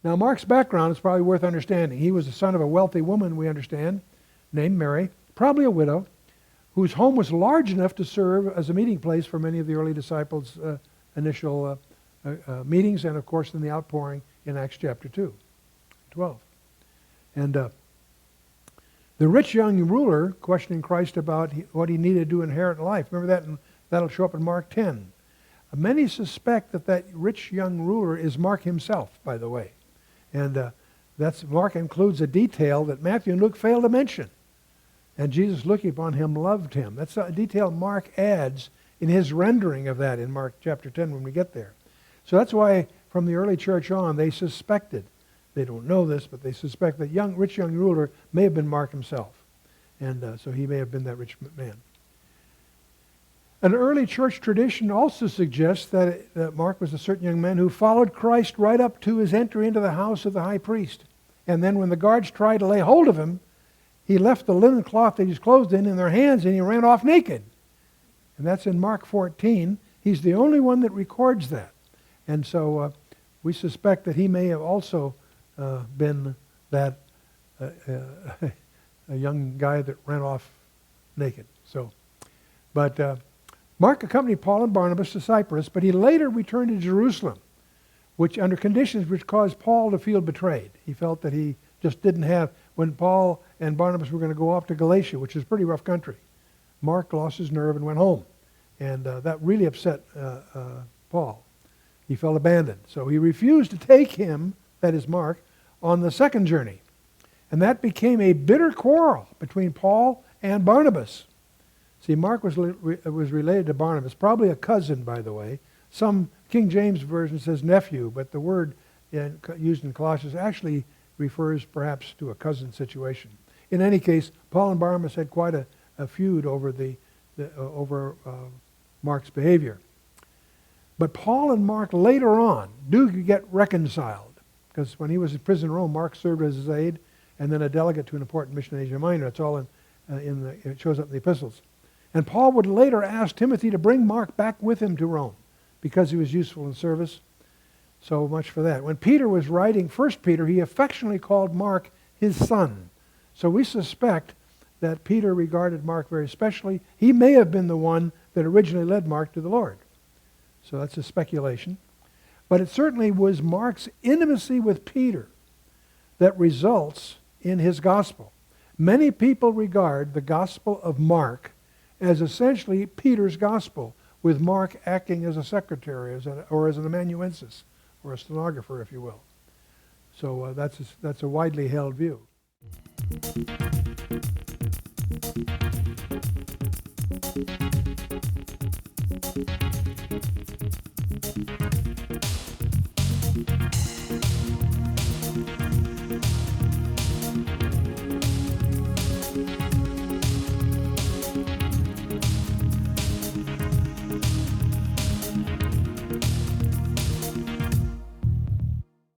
Now, Mark's background is probably worth understanding. He was the son of a wealthy woman, we understand, named Mary, probably a widow, whose home was large enough to serve as a meeting place for many of the early disciples' initial meetings, and of course in the outpouring in Acts chapter 12. And the rich young ruler questioning Christ about what he needed to inherit life. Remember that? And that'll show up in Mark 10. Many suspect that rich young ruler is Mark himself, by the way. And Mark includes a detail that Matthew and Luke failed to mention. And Jesus, looking upon him, loved him. That's a detail Mark adds in his rendering of that in Mark chapter 10 when we get there. So that's why from the early church on they suspected, they don't know this, but they suspect that rich young ruler may have been Mark himself. And so he may have been that rich man. An early church tradition also suggests that Mark was a certain young man who followed Christ right up to his entry into the house of the high priest. And then when the guards tried to lay hold of him, he left the linen cloth that he's clothed in their hands and he ran off naked. And that's in Mark 14. He's the only one that records that. And so we suspect that he may have also been that a young guy that ran off naked. But Mark accompanied Paul and Barnabas to Cyprus, but he later returned to Jerusalem, which under conditions which caused Paul to feel betrayed. He felt that he just didn't have, when Paul and Barnabas were going to go off to Galatia, which is a pretty rough country, Mark lost his nerve and went home. And that really upset Paul. He felt abandoned. So he refused to take him, that is Mark, on the second journey. And that became a bitter quarrel between Paul and Barnabas. See, Mark was related to Barnabas, probably a cousin, by the way. Some King James version says nephew, but the word used in Colossians actually refers perhaps to a cousin situation. In any case, Paul and Barnabas had quite a feud over over Mark's behavior. But Paul and Mark later on do get reconciled, because when he was in prison in Rome, Mark served as his aide and then a delegate to an important mission in Asia Minor. It's all it shows up in the epistles. And Paul would later ask Timothy to bring Mark back with him to Rome because he was useful in service. So much for that. When Peter was writing 1 Peter, he affectionately called Mark his son. So we suspect that Peter regarded Mark very specially. He may have been the one that originally led Mark to the Lord. So that's a speculation. But it certainly was Mark's intimacy with Peter that results in his gospel. Many people regard the gospel of Mark as essentially Peter's gospel, with Mark acting as a secretary or as an amanuensis, or a stenographer, if you will. So that's a widely held view.